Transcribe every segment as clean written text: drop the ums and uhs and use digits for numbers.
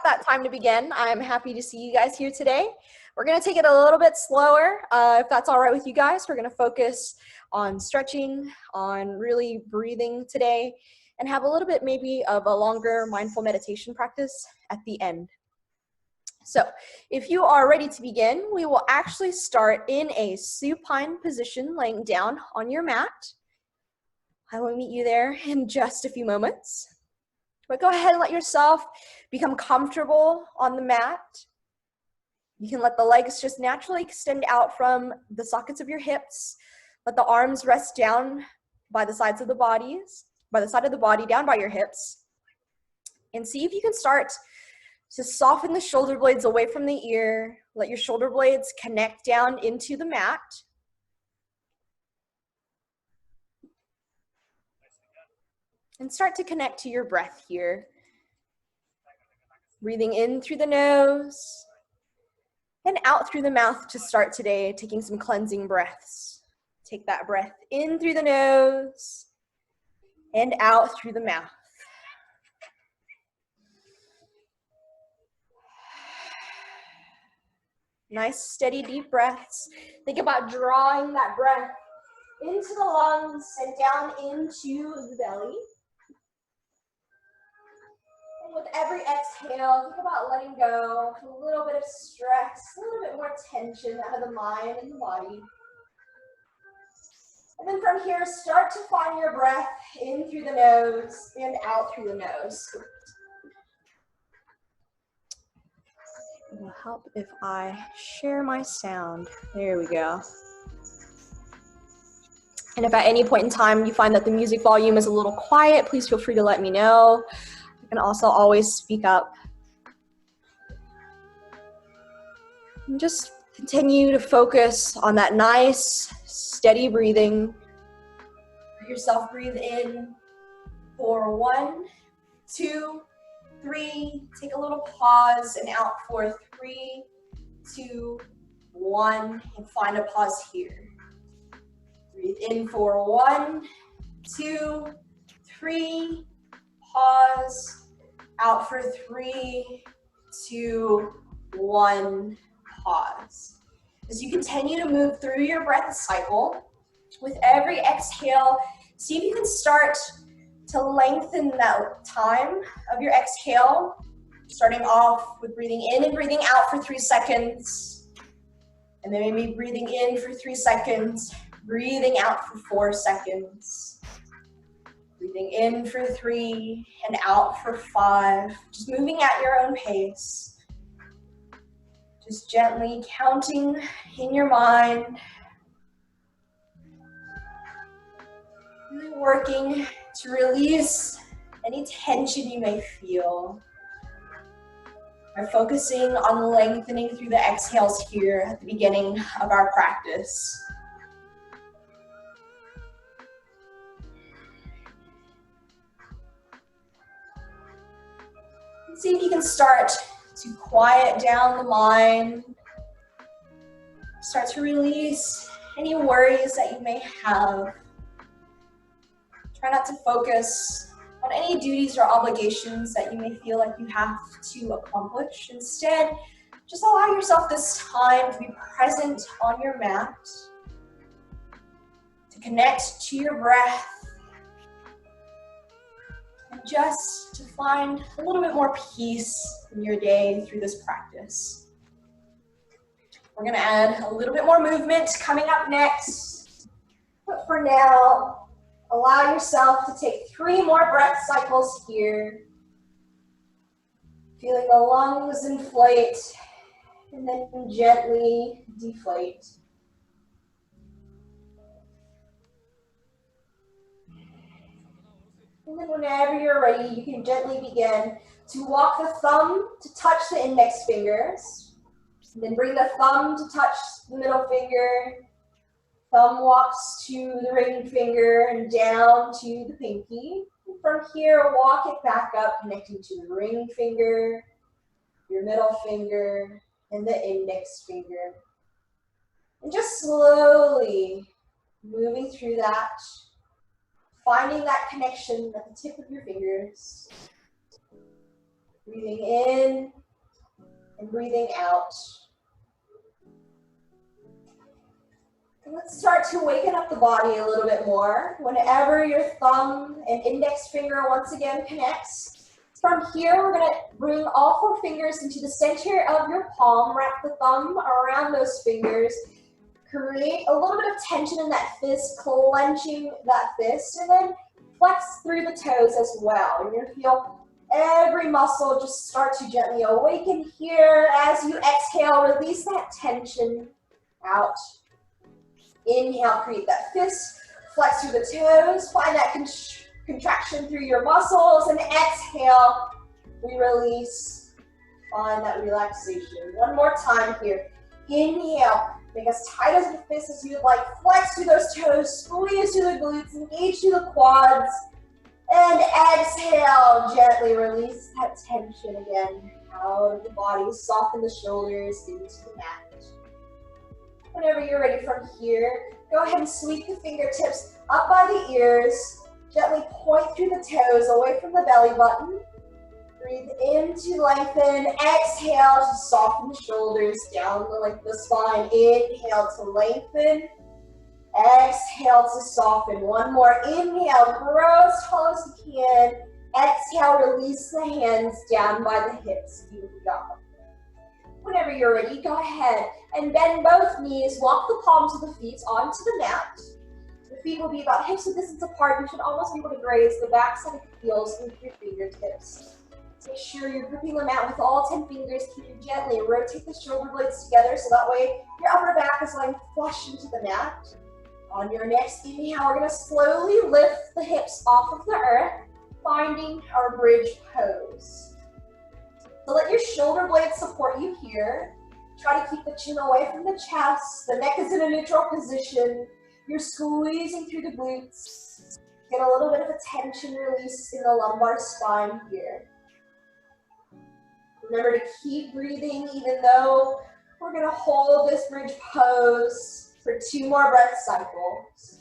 that time to begin. I'm happy to see you guys here today. We're going to take it a little bit slower, if that's all right with you guys. We're going to focus on stretching, on really breathing today, and have a little bit maybe of a longer mindful meditation practice at the end. So if you are ready to begin, we will actually start in a supine position, laying down on your mat. I will meet you there in just a few moments. But go ahead and let yourself become comfortable on the mat. You can let the legs just naturally extend out from the sockets of your hips. Let the arms rest down by the sides of the bodies, by the side of the body, down by your hips. And see if you can start to soften the shoulder blades away from the ear. Let your shoulder blades connect down into the mat. And start to connect to your breath here. Breathing in through the nose and out through the mouth to start today, taking some cleansing breaths. Take that breath in through the nose and out through the mouth. Nice, steady, deep breaths. Think about drawing that breath into the lungs and down into the belly. With every exhale, think about letting go, a little bit of stress, a little bit more tension out of the mind and the body. And then from here, start to find your breath in through the nose and out through the nose. It will help if I share my sound. There we go. And if at any point in time you find that the music volume is a little quiet, please feel free to let me know. You can also always speak up. And just continue to focus on that nice, steady breathing. Let yourself breathe in for 1, 2, 3. Take a little pause and out for 3, 2, 1. And find a pause here. Breathe in for 1, 2, 3. Pause, out for 3, 2, 1, pause. As you continue to move through your breath cycle, with every exhale, see if you can start to lengthen that time of your exhale, starting off with breathing in and breathing out for 3 seconds, and then maybe breathing in for 3 seconds, breathing out for 4 seconds. Breathing in for 3 and out for 5. Just moving at your own pace. Just gently counting in your mind. Really working to release any tension you may feel. By focusing on lengthening through the exhales here at the beginning of our practice. See if you can start to quiet down the mind. Start to release any worries that you may have. Try not to focus on any duties or obligations that you may feel like you have to accomplish. Instead, just allow yourself this time to be present on your mat, to connect to your breath, and just to find a little bit more peace in your day through this practice. We're going to add a little bit more movement coming up next. But for now, allow yourself to take 3 more breath cycles here. Feeling the lungs inflate and then gently deflate. And then whenever you're ready, you can gently begin to walk the thumb to touch the index fingers. And then bring the thumb to touch the middle finger. Thumb walks to the ring finger and down to the pinky. And from here, walk it back up, connecting to the ring finger, your middle finger, and the index finger. And just slowly moving through that, finding that connection at the tip of your fingers. Breathing in And breathing out. And let's start to waken up the body a little bit more. Whenever your thumb and index finger once again connects. From here, we're gonna bring all 4 fingers into the center of your palm, wrap the thumb around those fingers, create a little bit of tension in that fist, clenching that fist, and then flex through the toes as well. You're gonna feel every muscle just start to gently awaken here. As you exhale, release that tension out. Inhale, create that fist, flex through the toes, find that contraction through your muscles, and exhale, we release, find that relaxation. One more time here. Inhale, make as tight as the fist as you'd like, flex through those toes, squeeze through the glutes, engage through the quads, and exhale, gently release that tension again out of the body, soften the shoulders into the mat. Whenever you're ready from here, go ahead and sweep the fingertips up by the ears. Gently point through the toes, away from the belly button. Breathe in to lengthen. Exhale to soften the shoulders, down the length of the spine. Inhale to lengthen. Exhale to soften. One more. Inhale, grow as tall as you can. Exhale, release the hands down by the hips. Beautiful job. Whenever you're ready, go ahead and bend both knees. Walk the palms of the feet onto the mat. The feet will be about hips width distance apart. You should almost be able to graze the backside of your heels with your fingertips. Make sure you're gripping the mat with all 10 fingers. Keep it gently. Rotate the shoulder blades together so that way your upper back is lying flush into the mat. On your next inhale, we're going to slowly lift the hips off of the earth, finding our bridge pose. So let your shoulder blades support you here. Try to keep the chin away from the chest. The neck is in a neutral position. You're squeezing through the glutes. Get a little bit of a tension release in the lumbar spine here. Remember to keep breathing even though we're going to hold this bridge pose for 2 more breath cycles.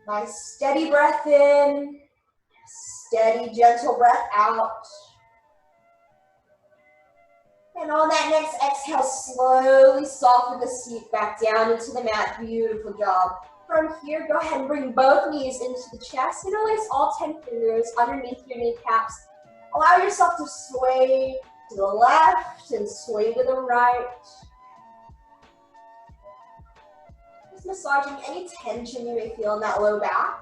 Nice steady breath in, steady gentle breath out. And on that next exhale, slowly soften the seat back down into the mat. Beautiful job. From here, go ahead and bring both knees into the chest. Interlace all 10 fingers underneath your kneecaps. Allow yourself to sway to the left and sway to the right. Just massaging any tension you may feel in that low back.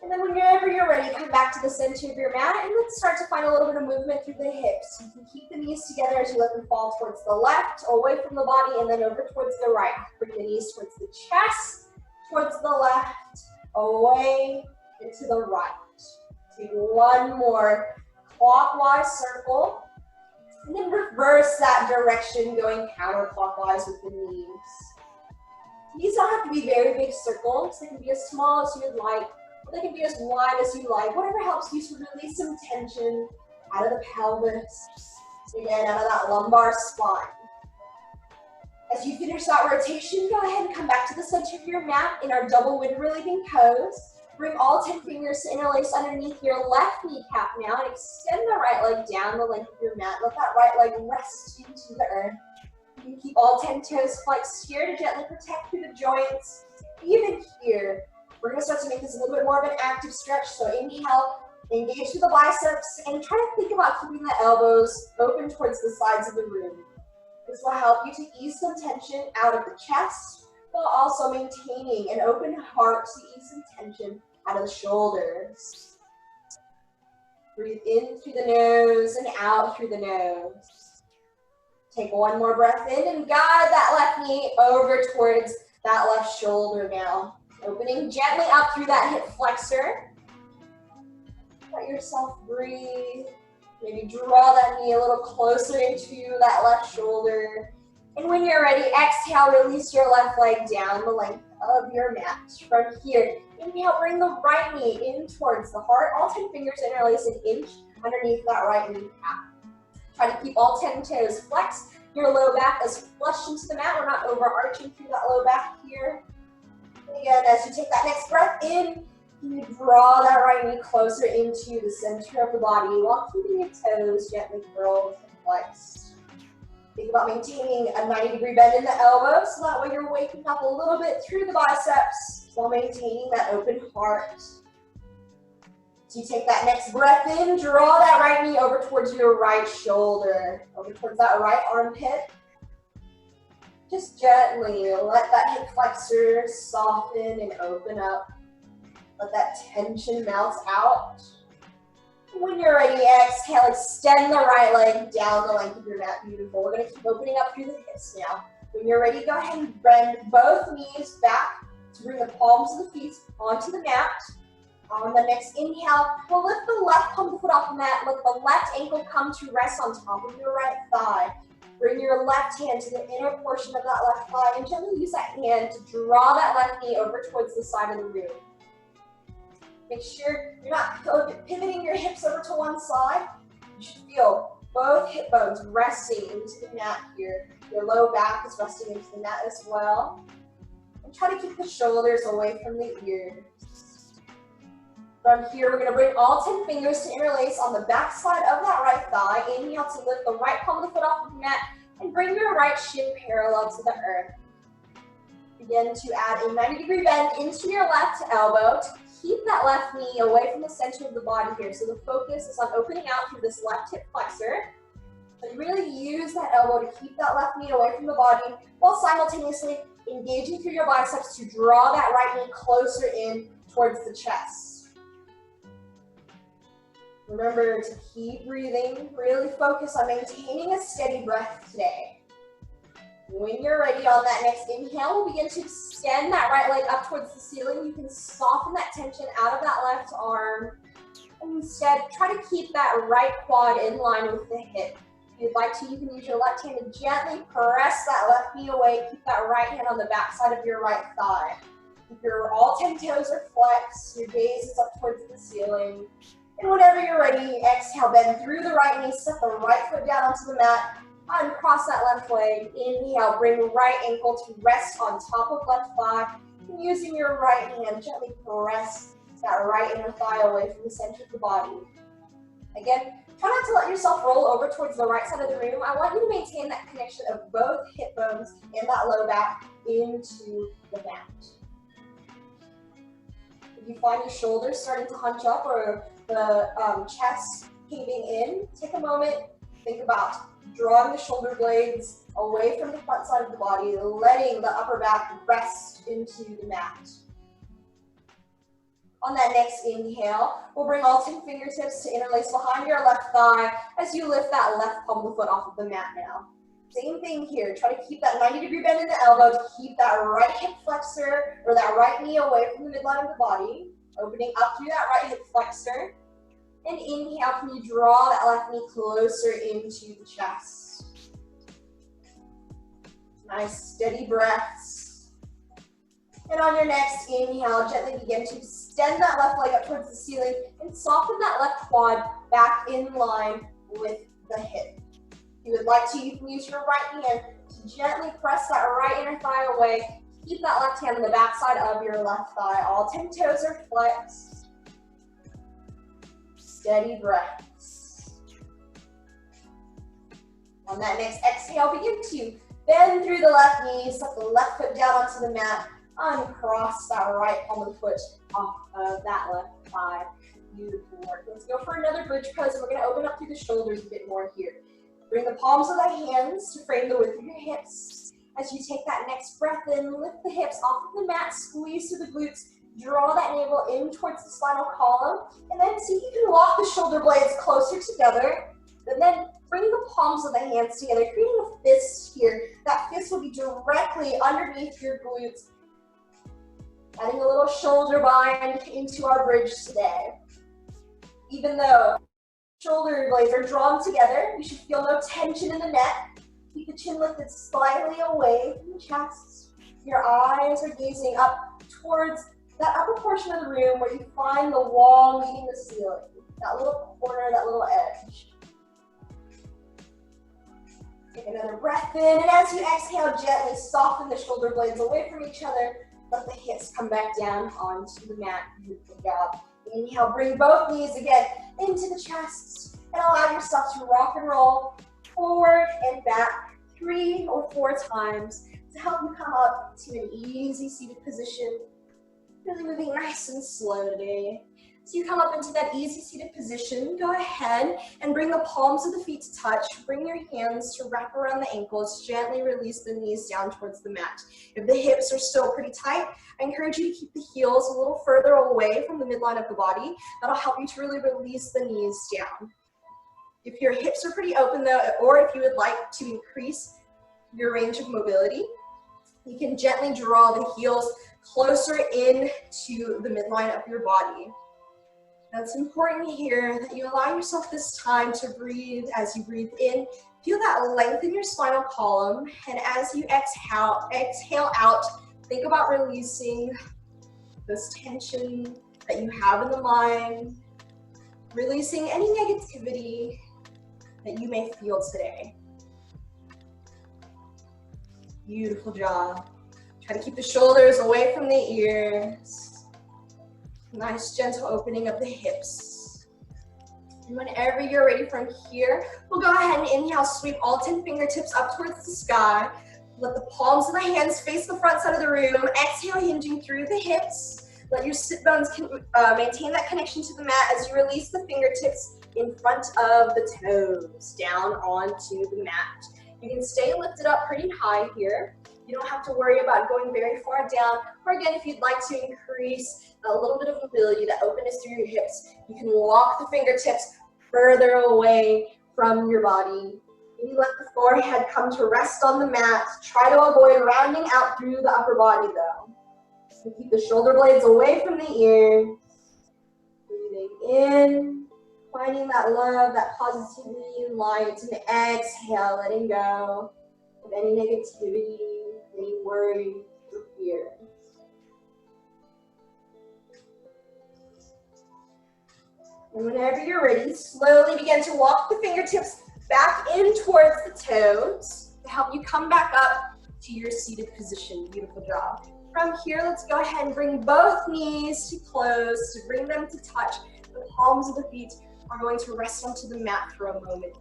And then whenever you're ready, come back to the center of your mat and let's start to find a little bit of movement through the hips. You can keep the knees together as you let them fall towards the left, away from the body, and then over towards the right. Bring the knees towards the chest, towards the left, away, and to the right. Take one more clockwise circle, and then reverse that direction, going counterclockwise with the knees. These don't have to be very big circles. They can be as small as you'd like. They can be as wide as you like, whatever helps you to release some tension out of the pelvis, again, out of that lumbar spine. As you finish that rotation, go ahead and come back to the center of your mat in our double wind relieving pose. Bring all 10 fingers to interlace underneath your left kneecap now and extend the right leg down the length of your mat. Let that right leg rest into the earth. You can keep all 10 toes flexed here to gently protect through the joints. Even here, we're going to start to make this a little bit more of an active stretch. So inhale, engage through the biceps, and try to think about keeping the elbows open towards the sides of the room. This will help you to ease some tension out of the chest, while also maintaining an open heart to ease some tension out of the shoulders. Breathe in through the nose and out through the nose. Take one more breath in and guide that left knee over towards that left shoulder now. Opening gently up through that hip flexor. Let yourself breathe. Maybe draw that knee a little closer into that left shoulder. And when you're ready, exhale, release your left leg down the length of your mat. From here, inhale, bring the right knee in towards the heart. All 10 fingers interlace an inch underneath that right kneecap. Try to keep all 10 toes flexed. Your low back is flush into the mat. We're not overarching through that low back here. Again, as you take that next breath in, you draw that right knee closer into the center of the body while keeping your toes gently curled and flexed. Think about maintaining a 90-degree bend in the elbows, so that way you're waking up a little bit through the biceps while maintaining that open heart. So you take that next breath in, draw that right knee over towards your right shoulder, over towards that right armpit. Just gently let that hip flexor soften and open up. Let that tension melt out. When you're ready, exhale, extend the right leg down the length of your mat. Beautiful. We're going to keep opening up through the hips now. When you're ready, go ahead and bend both knees back to bring the palms of the feet onto the mat. On the next inhale, we'll lift the left palm of the foot off the mat. Let the left ankle come to rest on top of your right thigh. Bring your left hand to the inner portion of that left thigh and gently use that hand to draw that left knee over towards the side of the room. Make sure you're not pivoting your hips over to one side. You should feel both hip bones resting into the mat here. Your low back is resting into the mat as well. And try to keep the shoulders away from the ears. From here, we're going to bring all 10 fingers to interlace on the back side of that right thigh. Inhale to lift the right palm of the foot off the mat and bring your right shin parallel to the earth. Begin to add a 90-degree bend into your left elbow. Keep that left knee away from the center of the body here. So the focus is on opening out through this left hip flexor. But really use that elbow to keep that left knee away from the body while simultaneously engaging through your biceps to draw that right knee closer in towards the chest. Remember to keep breathing. Really focus on maintaining a steady breath today. When you're ready on that next inhale, we'll begin to extend that right leg up towards the ceiling. You can soften that tension out of that left arm. And instead, try to keep that right quad in line with the hip. If you'd like to, you can use your left hand to gently press that left knee away. Keep that right hand on the back side of your right thigh. Keep your all 10 toes are flexed. Your gaze is up towards the ceiling. And whenever you're ready, exhale, bend through the right knee, step the right foot down onto the mat. Uncross that left leg. Inhale, bring right ankle to rest on top of left thigh. And using your right hand, gently press that right inner thigh away from the center of the body. Again, try not to let yourself roll over towards the right side of the room. I want you to maintain that connection of both hip bones and that low back into the mat. If you find your shoulders starting to hunch up or the chest caving in, take a moment, think about drawing the shoulder blades away from the front side of the body, letting the upper back rest into the mat. On that next inhale, we'll bring all 10 fingertips to interlace behind your left thigh as you lift that left palm of the foot off of the mat now. Same thing here, try to keep that 90-degree bend in the elbow to keep that right hip flexor or that right knee away from the midline of the body, opening up through that right hip flexor. And inhale, can you draw that left knee closer into the chest? Nice, steady breaths. And on your next inhale, gently begin to extend that left leg up towards the ceiling and soften that left quad back in line with the hip. If you would like to, you can use your right hand to gently press that right inner thigh away. Keep that left hand on the back side of your left thigh. All 10 toes are flexed. Steady breaths. On that next exhale, begin to bend through the left knee, set the left foot down onto the mat, uncross that right palm of the foot off of that left thigh. Beautiful work. Let's go for another bridge pose, and we're going to open up through the shoulders a bit more here. Bring the palms of the hands to frame the width of your hips. As you take that next breath in, lift the hips off of the mat, squeeze through the glutes, draw that navel in towards the spinal column, and then see if you can walk the shoulder blades closer together, and then bring the palms of the hands together, creating a fist here. That fist will be directly underneath your glutes, adding a little shoulder bind into our bridge today. Even though shoulder blades are drawn together, you should feel no tension in the neck. Keep the chin lifted slightly away from the chest. Your eyes are gazing up towards that upper portion of the room where you find the wall meeting the ceiling. That little corner, that little edge. Take another breath in, and as you exhale, gently soften the shoulder blades away from each other. Let the hips come back down onto the mat. Beautiful job. Inhale, bring both knees again into the chest, and allow yourself to rock and roll forward and back 3 or 4 times to help you come up to an easy seated position. Really moving nice and slow today. So you come up into that easy seated position, go ahead and bring the palms of the feet to touch. Bring your hands to wrap around the ankles. Gently release the knees down towards the mat. If the hips are still pretty tight, I encourage you to keep the heels a little further away from the midline of the body. That'll help you to really release the knees down. If your hips are pretty open though, or if you would like to increase your range of mobility, you can gently draw the heels closer in to the midline of your body. Now it's important here that you allow yourself this time to breathe. As you breathe in, feel that length in your spinal column, and as you exhale out, think about releasing this tension that you have in the mind, releasing any negativity that you may feel today. Beautiful job. Try to keep the shoulders away from the ears. Nice gentle opening of the hips. And whenever you're ready from here, we'll go ahead and inhale, sweep all 10 fingertips up towards the sky. Let the palms of the hands face the front side of the room. Exhale, hinging through the hips. Let your sit bones maintain that connection to the mat as you release the fingertips in front of the toes, down onto the mat. You can stay lifted up pretty high here. You don't have to worry about going very far down. Or again, if you'd like to increase a little bit of mobility, that openness through your hips, you can walk the fingertips further away from your body. Maybe let the forehead come to rest on the mat. Try to avoid rounding out through the upper body though. So keep the shoulder blades away from the ears. Breathing in, finding that love, that positivity and light, and exhale, letting go of any negativity, any worry or fear. And whenever you're ready, slowly begin to walk the fingertips back in towards the toes to help you come back up to your seated position. Beautiful job. From here, let's go ahead and bring both knees to close, to bring them to touch. The palms of the feet are going to rest onto the mat for a moment.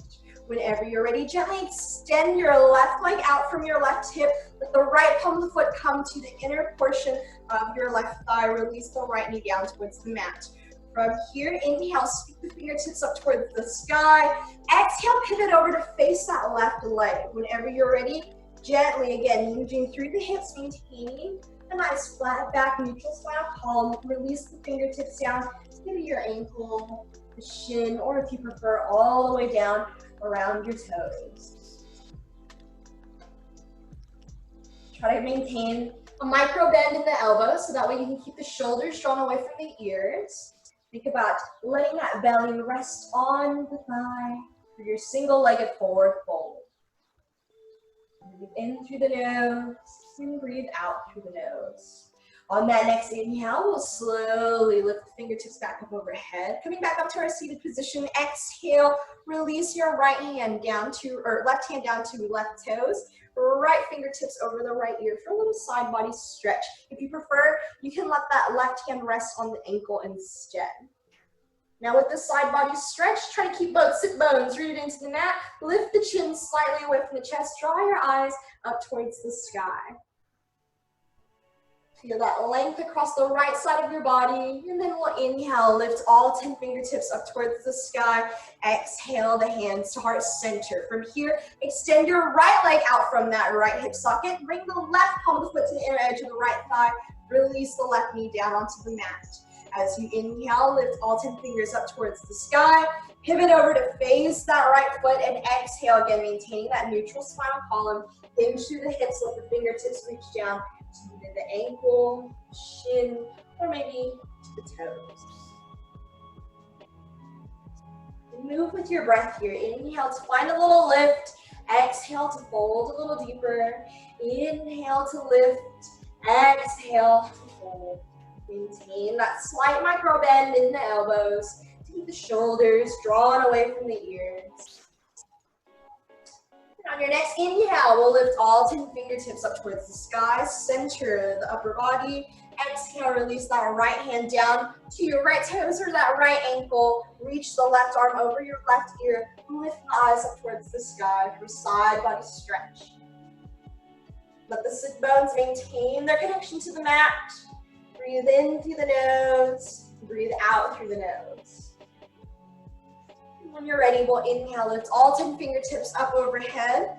Whenever you're ready, gently extend your left leg out from your left hip. Let the right palm of the foot come to the inner portion of your left thigh. Release the right knee down towards the mat. From here, inhale, sweep the fingertips up towards the sky. Exhale, pivot over to face that left leg. Whenever you're ready, gently, again, lunging through the hips, maintaining a nice flat back, neutral spinal column. Release the fingertips down, maybe your ankle, the shin, or if you prefer, all the way down around your toes. Try to maintain a micro bend in the elbows so that way you can keep the shoulders drawn away from the ears. Think about letting that belly rest on the thigh for your single-legged forward fold. Breathe in through the nose and breathe out through the nose. On that next inhale, we'll slowly lift the fingertips back up overhead. Coming back up to our seated position, exhale, release your right hand down to, or left hand down to left toes. Right fingertips over the right ear for a little side body stretch. If you prefer, you can let that left hand rest on the ankle instead. Now with the side body stretch, try to keep both sit bones rooted into the mat. Lift the chin slightly away from the chest. Draw your eyes up towards the sky. Feel that length across the right side of your body, and then we'll inhale, lift all 10 fingertips up towards the sky. Exhale the hands to heart center. From here, extend your right leg out from that right hip socket. Bring the left palm of the foot to the inner edge of the right thigh. Release the left knee down onto the mat. As you inhale, lift all 10 fingers up towards the sky. Pivot over to face that right foot and exhale again, maintaining that neutral spinal column. In through the hips, let the fingertips reach down to either the ankle, shin, or maybe to the toes. Move with your breath here. Inhale to find a little lift. Exhale to fold a little deeper. Inhale to lift. Exhale to fold. Maintain that slight micro bend in the elbows. Keep the shoulders drawn away from the ears. On your next inhale, we'll lift all 10 fingertips up towards the sky, center the upper body, Exhale, release that right hand down to your right toes or that right ankle. Reach the left arm over your left ear. Lift the eyes up towards the sky for side body stretch. Let the sit bones maintain their connection to the mat. Breathe in through the nose. Breathe out through the nose. And when you're ready, we'll inhale, lift all 10 fingertips up overhead.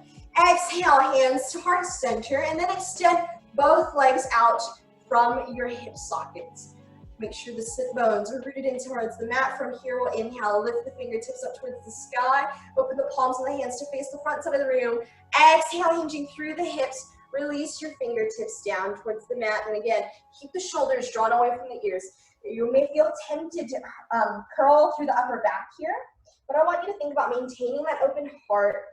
Exhale, hands to heart center, and then extend both legs out from your hip sockets. Make sure the sit bones are rooted in towards the mat. From here, we'll inhale, lift the fingertips up towards the sky. Open the palms of the hands to face the front side of the room. Exhale, hinging through the hips. Release your fingertips down towards the mat. And again, keep the shoulders drawn away from the ears. You may feel tempted to curl through the upper back here, but I want you to think about maintaining that open heart,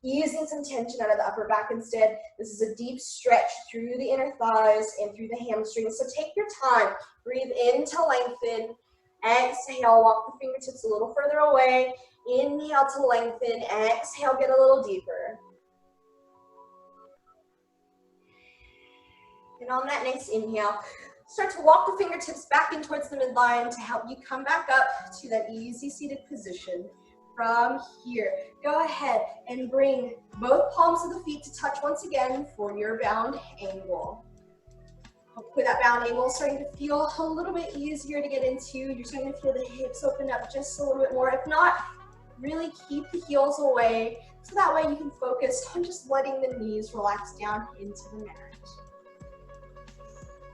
easing some tension out of the upper back instead. This is a deep stretch through the inner thighs and through the hamstrings. So take your time. Breathe in to lengthen. Exhale, walk the fingertips a little further away. Inhale to lengthen. Exhale, get a little deeper. And on that next inhale, start to walk the fingertips back in towards the midline to help you come back up to that easy seated position. From here, go ahead and bring both palms of the feet to touch once again for your bound angle. Hopefully that bound angle is starting to feel a little bit easier to get into. You're starting to feel the hips open up just a little bit more. If not, really keep the heels away so that way you can focus on just letting the knees relax down into the mat.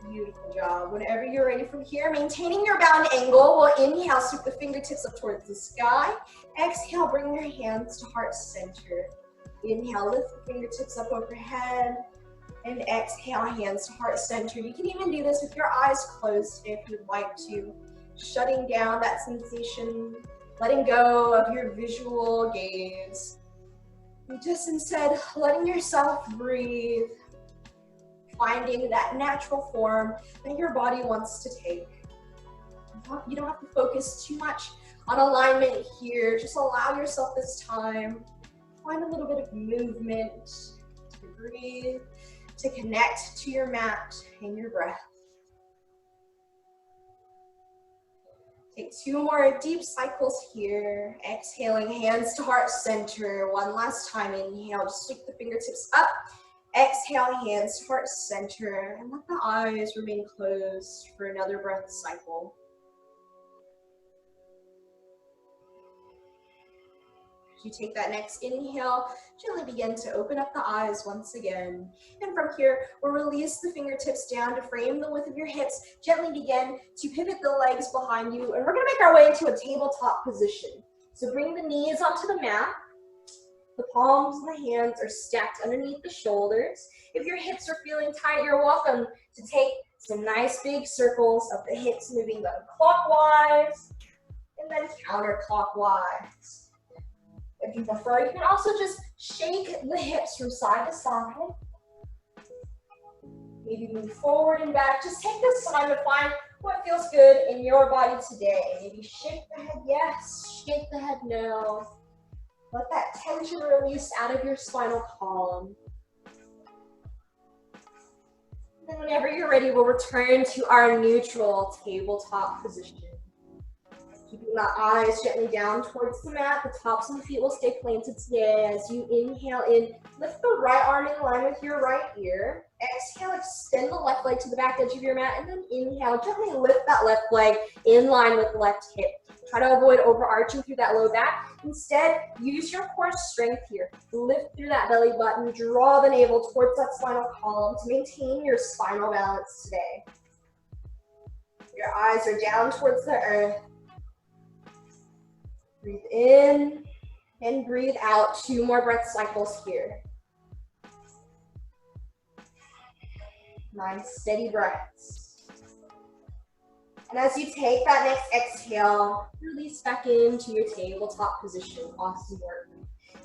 Beautiful job. Whenever you're ready from here, maintaining your bound angle, we'll inhale, sweep the fingertips up towards the sky. Exhale, bring your hands to heart center. Inhale, lift the fingertips up overhead. And exhale, hands to heart center. You can even do this with your eyes closed today if you'd like to. Shutting down that sensation, letting go of your visual gaze. And just instead, letting yourself breathe. Finding that natural form that your body wants to take. You don't have to focus too much on alignment here. Just allow yourself this time. Find a little bit of movement to breathe, to connect to your mat and your breath. Take 2 more deep cycles here. Exhaling, hands to heart center. One last time. Inhale, just sweep the fingertips up. Exhale, hands to heart center, and let the eyes remain closed for another breath cycle. As you take that next inhale, gently begin to open up the eyes once again. And from here, we'll release the fingertips down to frame the width of your hips. Gently begin to pivot the legs behind you, and we're gonna make our way into a tabletop position. So bring the knees onto the mat. The palms of the hands are stacked underneath the shoulders. If your hips are feeling tight, you're welcome to take some nice big circles of the hips, moving them clockwise and then counterclockwise. If you prefer, you can also just shake the hips from side to side. Maybe move forward and back. Just take this time to find what feels good in your body today. Maybe shake the head yes, shake the head no. Let that tension release out of your spinal column. And then whenever you're ready, we'll return to our neutral tabletop position. Keeping the eyes gently down towards the mat, the tops of the feet will stay planted today. As you inhale in, lift the right arm in line with your right ear. Exhale, extend the left leg to the back edge of your mat, and then inhale, gently lift that left leg in line with the left hip. Try to avoid overarching through that low back. Instead, use your core strength here. Lift through that belly button, draw the navel towards that spinal column to maintain your spinal balance today. Your eyes are down towards the earth. Breathe in and breathe out. 2 more breath cycles here. Nice, steady breaths. And as you take that next exhale, release back into your tabletop position. Awesome work.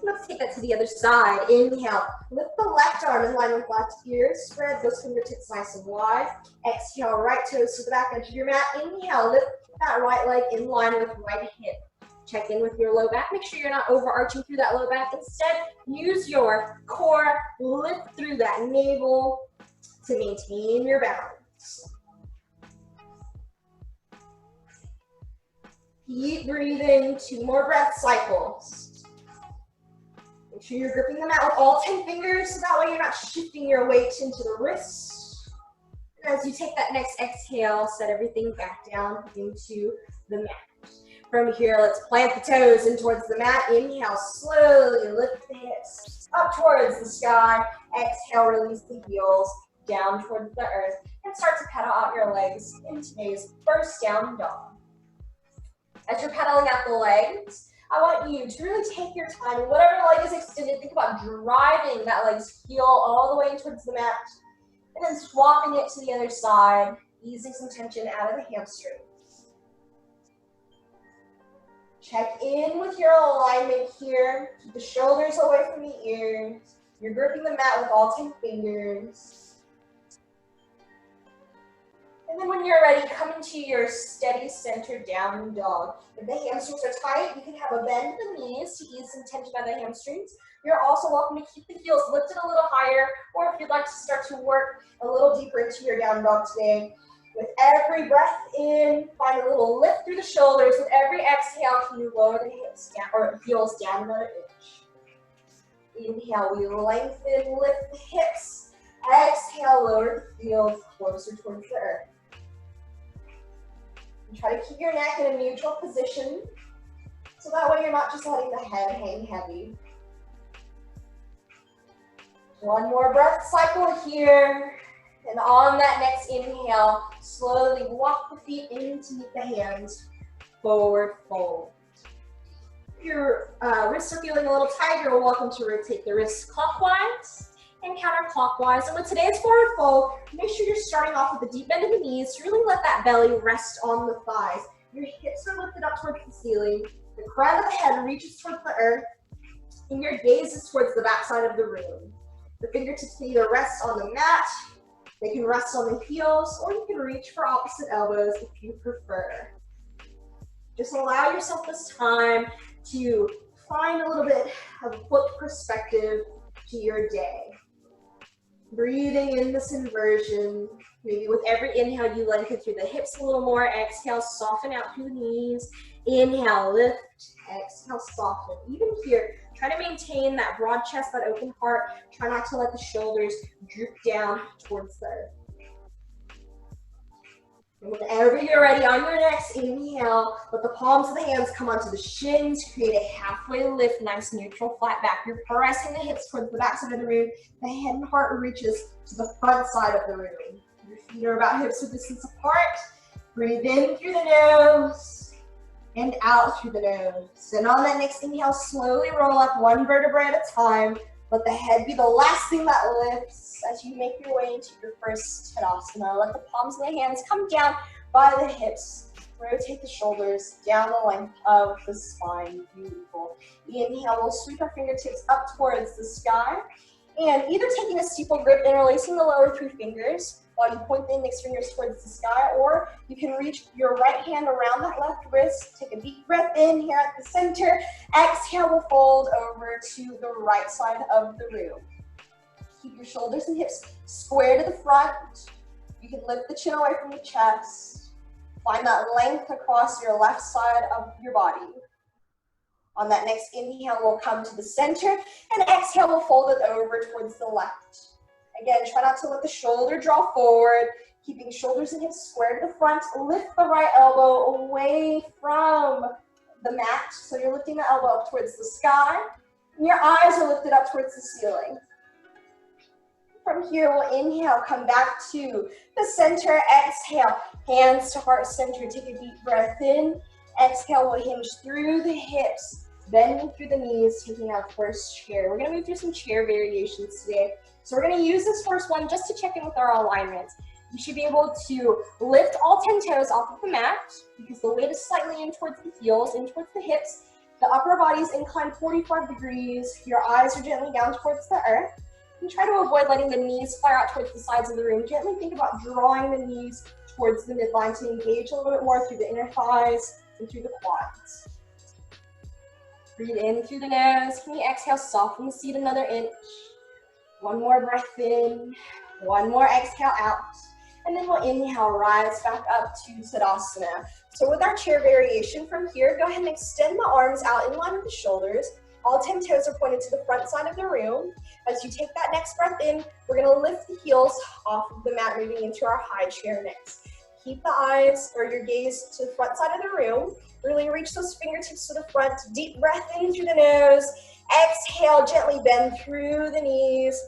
Let's take that to the other side. Inhale, lift the left arm in line with left ear. Spread those fingertips nice and wide. Exhale, right toes to the back edge of your mat. Inhale, lift that right leg in line with right hip. Check in with your low back. Make sure you're not overarching through that low back. Instead, use your core. Lift through that navel to maintain your balance. Keep breathing, 2 more breath cycles. Make sure you're gripping the mat with all 10 fingers so that way you're not shifting your weight into the wrists. And as you take that next exhale, set everything back down into the mat. From here, let's plant the toes in towards the mat. Inhale, slowly lift the hips up towards the sky. Exhale, release the heels down towards the earth. And start to pedal out your legs in today's first down dog. As you're pedaling out the legs, I want you to really take your time. Whatever leg is extended, think about driving that leg's heel all the way towards the mat. And then swapping it to the other side, easing some tension out of the hamstrings. Check in with your alignment here. Keep the shoulders away from the ears. You're gripping the mat with all 10 fingers. And then when you're ready, come into your steady center down dog. If the hamstrings are tight, you can have a bend in the knees to ease some tension out of the hamstrings. You're also welcome to keep the heels lifted a little higher, or if you'd like to start to work a little deeper into your down dog today. With every breath in, find a little lift through the shoulders. With every exhale, can you lower the hips down, or heels down another inch. Inhale, we lengthen, lift the hips. Exhale, lower the heels closer towards the earth. And try to keep your neck in a neutral position, so that way you're not just letting the head hang heavy. One more breath cycle here. And on that next inhale, slowly walk the feet in to meet the hands. Forward fold. If your wrists are feeling a little tight, you're welcome to rotate the wrists clockwise and counterclockwise. And with today's forward fold, make sure you're starting off with the deep bend of the knees to really let that belly rest on the thighs. Your hips are lifted up towards the ceiling. The crown of the head reaches towards the earth. And your gaze is towards the back side of the room. The fingertips can either rest on the mat, they can rest on the heels, or you can reach for opposite elbows if you prefer. Just allow yourself this time to find a little bit of flipped perspective to your day. Breathing in this inversion. Maybe with every inhale, you lengthen through the hips a little more. Exhale, soften out through the knees. Inhale, lift. Exhale, soften. Even here, try to maintain that broad chest, that open heart. Try not to let the shoulders droop down towards the earth. And whenever you're ready, on your next inhale, let the palms of the hands come onto the shins. Create a halfway lift, nice neutral flat back. You're pressing the hips towards the back side of the room. The head and heart reaches to the front side of the room. Your feet are about hips width distance apart. Breathe in through the nose and out through the nose. And on that next inhale, slowly roll up one vertebrae at a time. Let the head be the last thing that lifts as you make your way into your first Tadasana. Let the palms of the hands come down by the hips. Rotate the shoulders down the length of the spine. Beautiful. Inhale, we'll sweep our fingertips up towards the sky. And either taking a steeple grip, interlacing the lower 3 fingers while you point the index fingers towards the sky, or you can reach your right hand around that left wrist. Take a deep breath in here at the center. Exhale, we'll fold over to the right side of the room. Keep your shoulders and hips square to the front. You can lift the chin away from the chest. Find that length across your left side of your body. On that next inhale, we'll come to the center, and exhale, we'll fold it over towards the left. Again, try not to let the shoulder draw forward, keeping shoulders and hips square to the front. Lift the right elbow away from the mat, so you're lifting the elbow up towards the sky, and your eyes are lifted up towards the ceiling. From here, we'll inhale, come back to the center, exhale, hands to heart center, take a deep breath in. Exhale, we'll hinge through the hips, bending through the knees, taking our first chair. We're gonna move through some chair variations today. So we're gonna use this first one just to check in with our alignment. You should be able to lift all 10 toes off of the mat because the weight is slightly in towards the heels, in towards the hips. The upper body is inclined 45 degrees. Your eyes are gently down towards the earth. And try to avoid letting the knees flare out towards the sides of the room. Gently think about drawing the knees towards the midline to engage a little bit more through the inner thighs and through the quads. Breathe in through the nose. Can you exhale, soften the seat another inch. One more breath in. One more exhale out. And then we'll inhale, rise back up to Tadasana. So with our chair variation from here, go ahead and extend the arms out in line with the shoulders. All 10 toes are pointed to the front side of the room. As you take that next breath in, we're gonna lift the heels off of the mat, moving into our high chair next. Keep the eyes or your gaze to the front side of the room. Really reach those fingertips to the front. Deep breath in through the nose. Exhale, gently bend through the knees,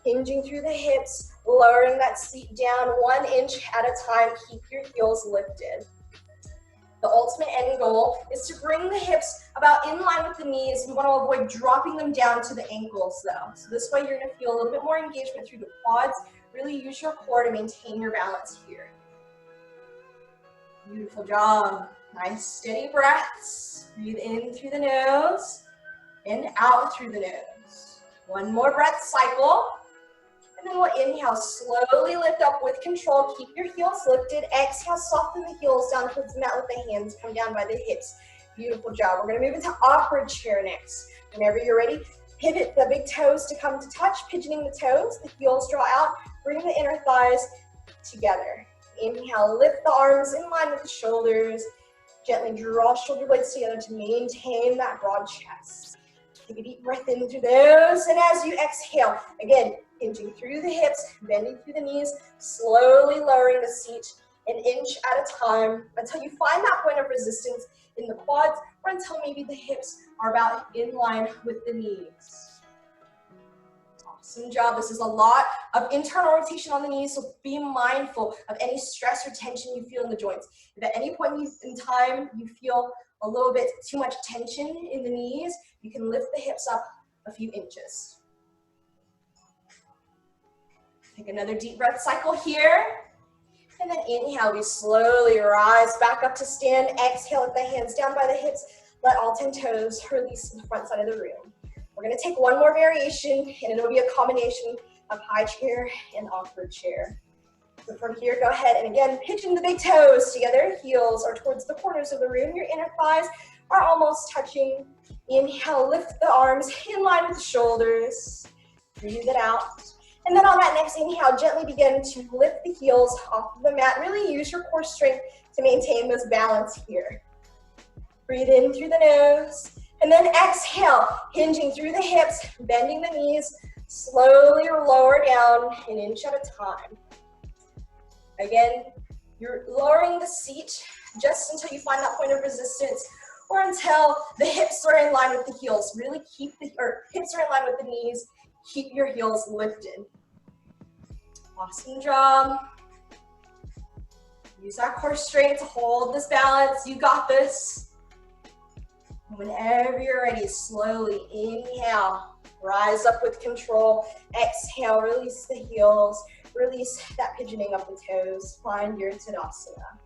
hinging through the hips, lowering that seat down 1 inch at a time. Keep your heels lifted. The ultimate end goal is to bring the hips about in line with the knees. We want to avoid dropping them down to the ankles though. So this way you're going to feel a little bit more engagement through the quads. Really use your core to maintain your balance here. Beautiful job. Nice steady breaths. Breathe in through the nose and out through the nose. One more breath cycle. And then we'll inhale, slowly lift up with control. Keep your heels lifted. Exhale, soften the heels down towards the mat. Let the hands come down by the hips. Beautiful job. We're gonna move into awkward chair next. Whenever you're ready, pivot the big toes to come to touch, pigeoning the toes. The heels draw out. Bring the inner thighs together. Inhale, lift the arms in line with the shoulders. Gently draw shoulder blades together to maintain that broad chest. Take a deep breath in through those, and as you exhale, again, hinging through the hips, bending through the knees, slowly lowering the seat 1 inch at a time until you find that point of resistance in the quads or until maybe the hips are about in line with the knees. Awesome job. This is a lot of internal rotation on the knees, so be mindful of any stress or tension you feel in the joints. If at any point in time you feel a little bit too much tension in the knees, you can lift the hips up a few inches. Take another deep breath cycle here. And then inhale, we slowly rise back up to stand. Exhale, let the hands down by the hips. Let all 10 toes release to the front side of the room. We're gonna take one more variation, and it'll be a combination of high chair and awkward chair. So from here, go ahead and again, pigeon the big toes together. Heels are towards the corners of the room. Your inner thighs are almost touching. Inhale, lift the arms in line with the shoulders. Breathe it out. And then on that next inhale, gently begin to lift the heels off of the mat. Really use your core strength to maintain this balance here. Breathe in through the nose. And then exhale, hinging through the hips, bending the knees, slowly lower down 1 inch at a time. Again, you're lowering the seat just until you find that point of resistance or until the hips are in line with the heels. Really keep hips are in line with the knees. Keep your heels lifted. Awesome job. Use that core strength to hold this balance. You got this. Whenever you're ready, slowly inhale, rise up with control. Exhale, release the heels, release that pigeoning of the toes. Find your Tadasana.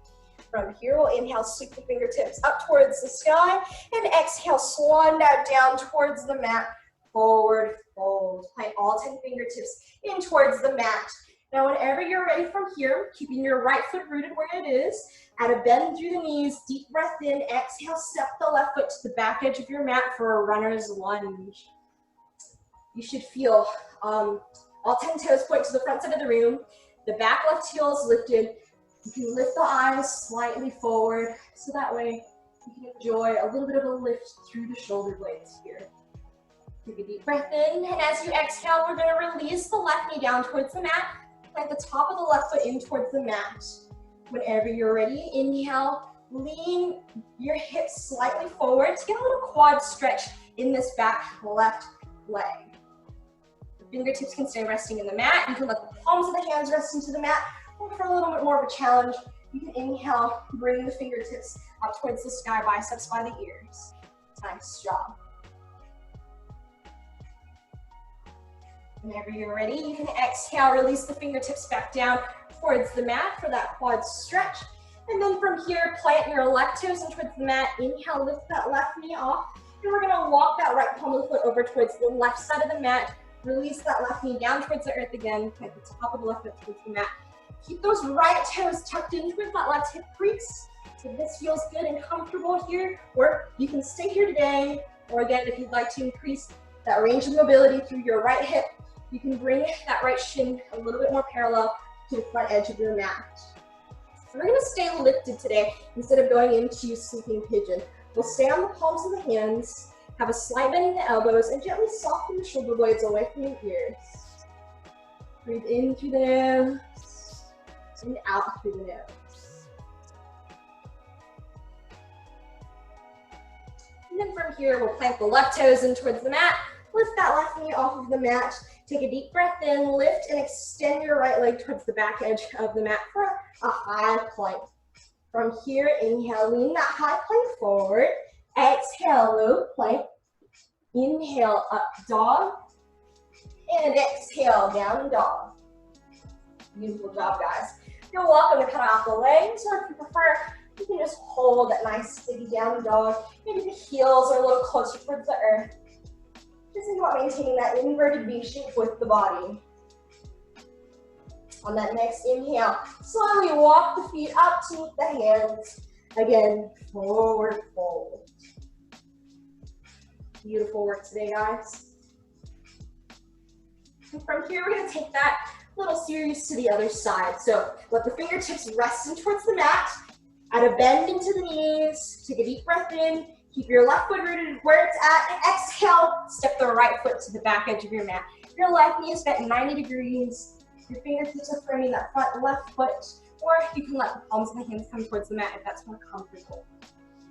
From here, we'll inhale, sweep the fingertips up towards the sky, and exhale, swan dive down towards the mat. Forward fold. Plant all 10 fingertips in towards the mat. Now, whenever you're ready from here, keeping your right foot rooted where it is, add a bend through the knees, deep breath in, exhale, step the left foot to the back edge of your mat for a runner's lunge. You should feel all 10 toes point to the front side of the room, the back left heel is lifted. You can lift the eyes slightly forward, so that way you can enjoy a little bit of a lift through the shoulder blades here. Take a deep breath in, and as you exhale, we're gonna release the left knee down towards the mat. Plant the top of the left foot in towards the mat. Whenever you're ready, inhale, lean your hips slightly forward to get a little quad stretch in this back left leg. The fingertips can stay resting in the mat. You can let the palms of the hands rest into the mat. Or for a little bit more of a challenge, you can inhale, bring the fingertips up towards the sky, biceps by the ears. Nice job. Whenever you're ready, you can exhale, release the fingertips back down towards the mat for that quad stretch. And then from here, plant your left toes in towards the mat. Inhale, lift that left knee off. And we're gonna walk that right palm of the foot over towards the left side of the mat. Release that left knee down towards the earth again. Plant the top of the left foot towards the mat. Keep those right toes tucked in towards that left hip crease. So this feels good and comfortable here, or you can stay here today. Or again, if you'd like to increase that range of mobility through your right hip, you can bring that right shin a little bit more parallel to the front edge of your mat. And we're going to stay lifted today instead of going into sleeping pigeon. We'll stay on the palms of the hands, have a slight bend in the elbows, and gently soften the shoulder blades away from your ears. Breathe in through the nose and out through the nose. And then from here, we'll plant the left toes in towards the mat. Lift that left knee off of the mat. Take a deep breath in, lift and extend your right leg towards the back edge of the mat for a high plank. From here, inhale, lean that high plank forward. Exhale, low plank. Inhale, up dog. And exhale, down dog. Beautiful job, guys. You're welcome to cut off the legs, or if you prefer, you can just hold that nice steady down dog. Maybe the heels are a little closer towards the earth. Just think about maintaining that inverted V shape with the body. On that next inhale, slowly walk the feet up to meet the hands. Again, forward fold. Beautiful work today, guys. And from here, we're going to take that little series to the other side. So let the fingertips rest in towards the mat. Add a bend into the knees. Take a deep breath in. Keep your left foot rooted where it's at. And exhale, step the right foot to the back edge of your mat. Your left knee is bent 90 degrees. Your fingertips are framing that front left foot. Or you can let the palms of the hands come towards the mat if that's more comfortable.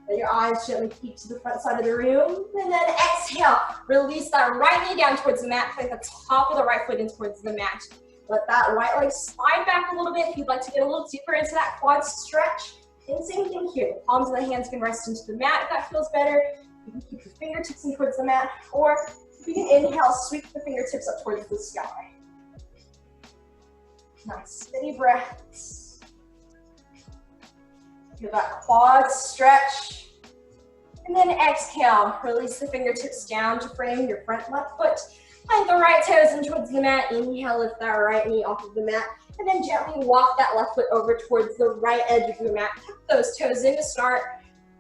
Let your eyes gently peek to the front side of the room. And then exhale, release that right knee down towards the mat. Plant the top of the right foot in towards the mat. Let that right leg slide back a little bit if you'd like to get a little deeper into that quad stretch. And same thing here. The palms of the hands can rest into the mat if that feels better. You can keep your fingertips in towards the mat. Or if you can inhale, sweep the fingertips up towards the sky. Nice, steady breaths. Feel that quad stretch. And then exhale, release the fingertips down to frame your front left foot. Plant the right toes in towards the mat. Inhale, lift that right knee off of the mat. And then gently walk that left foot over towards the right edge of your mat. Tuck those toes in to start.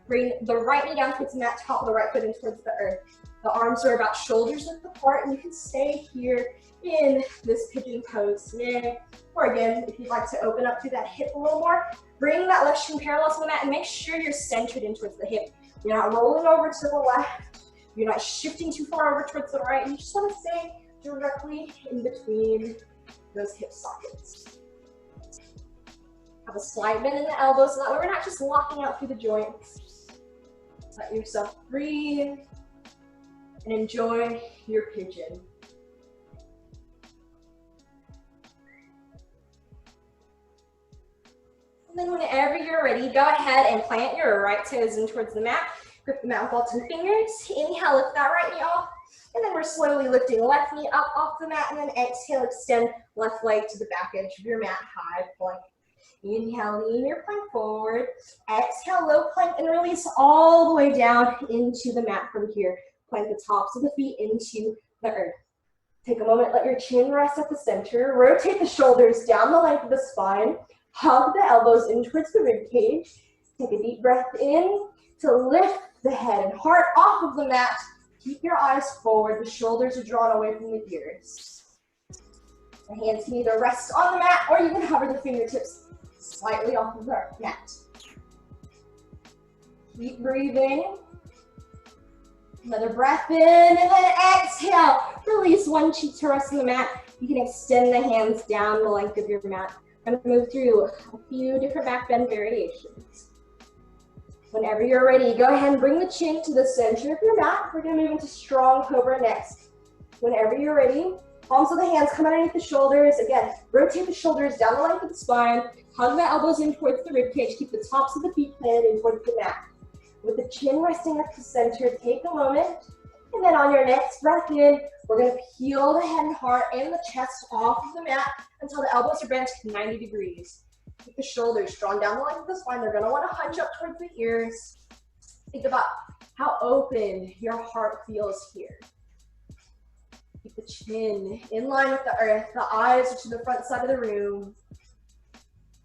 Bring the right knee down towards the mat, top of the right foot in towards the earth. The arms are about shoulders width apart, and you can stay here in this pigeon pose. Or again, if you'd like to open up through that hip a little more, bring that left shin parallel to the mat and make sure you're centered in towards the hip. You're not rolling over to the left. You're not shifting too far over towards the right. You just want to stay directly in between those hip sockets. Have a slight bend in the elbows so that way we're not just locking out through the joints. Let yourself breathe and enjoy your pigeon. And then whenever you're ready, go ahead and plant your right toes in towards the mat. Grip the mat with all 2 fingers. Inhale, lift that right knee off. And then we're slowly lifting left knee up off the mat. And then exhale, extend left leg to the back edge of your mat, high plank. Inhale, lean your plank forward. Exhale, low plank, and release all the way down into the mat from here. Plant the tops of the feet into the earth. Take a moment, let your chin rest at the center. Rotate the shoulders down the length of the spine. Hug the elbows in towards the rib cage. Take a deep breath in to lift the head and heart off of the mat. Keep your eyes forward. The shoulders are drawn away from the ears. The hands can either rest on the mat or you can hover the fingertips slightly off of the mat. Keep breathing. Another breath in and then exhale. Release one cheek to rest on the mat. You can extend the hands down the length of your mat. I'm going to move through a few different back bend variations. Whenever you're ready, go ahead and bring the chin to the center of your mat. We're going to move into strong Cobra next. Whenever you're ready, palms of the hands come underneath the shoulders. Again, rotate the shoulders down the length of the spine. Hug the elbows in towards the rib cage. Keep the tops of the feet planted in towards the mat. With the chin resting at the center, take a moment. And then on your next breath in, we're going to peel the head and heart and the chest off of the mat until the elbows are bent 90 degrees. Keep the shoulders drawn down the length of the spine. They're going to want to hunch up towards the ears. Think about how open your heart feels here. Keep the chin in line with the earth. The eyes are to the front side of the room.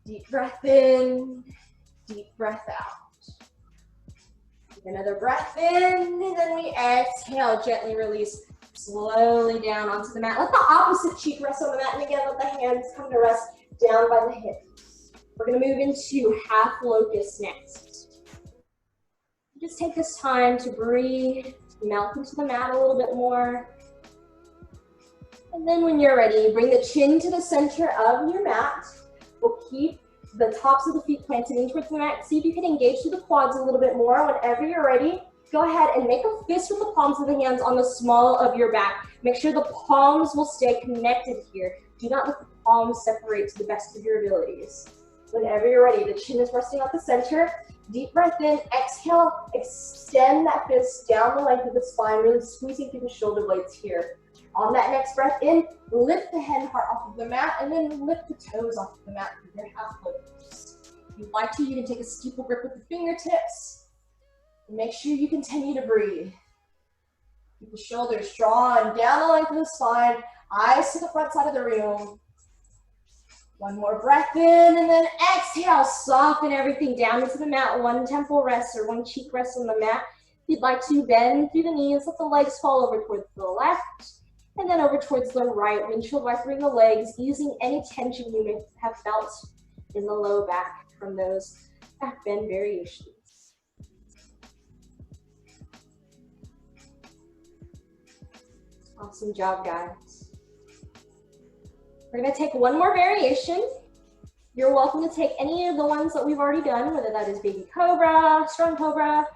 Deep breath in, deep breath out. Another breath in, and then we exhale, gently release, slowly down onto the mat. Let the opposite cheek rest on the mat, and again, let the hands come to rest down by the hips. We're gonna move into half locust next. Just take this time to breathe, melt into the mat a little bit more. And then when you're ready, bring the chin to the center of your mat. We'll keep the tops of the feet planted in towards the mat. See if you can engage through the quads a little bit more. Whenever you're ready, go ahead and make a fist with the palms of the hands on the small of your back. Make sure the palms will stay connected here. Do not let the palms separate to the best of your abilities. Whenever you're ready, the chin is resting at the center. Deep breath in, exhale, extend that fist down the length of the spine, really squeezing through the shoulder blades here. On that next breath in, lift the head and heart off of the mat, and then lift the toes off of the mat with your half locust. If you'd like to, you can take a steeple grip with the fingertips. And make sure you continue to breathe. Keep the shoulders drawn down the length of the spine, eyes to the front side of the room. One more breath in, and then exhale, soften everything down into the mat. One temple rest or one cheek rest on the mat. If you'd like to, bend through the knees, let the legs fall over towards the left, and then over towards the right. Windshield wipering the legs, easing any tension you may have felt in the low back from those back bend variations. Awesome job, guys. We're gonna take one more variation. You're welcome to take any of the ones that we've already done, whether that is baby cobra, strong cobra,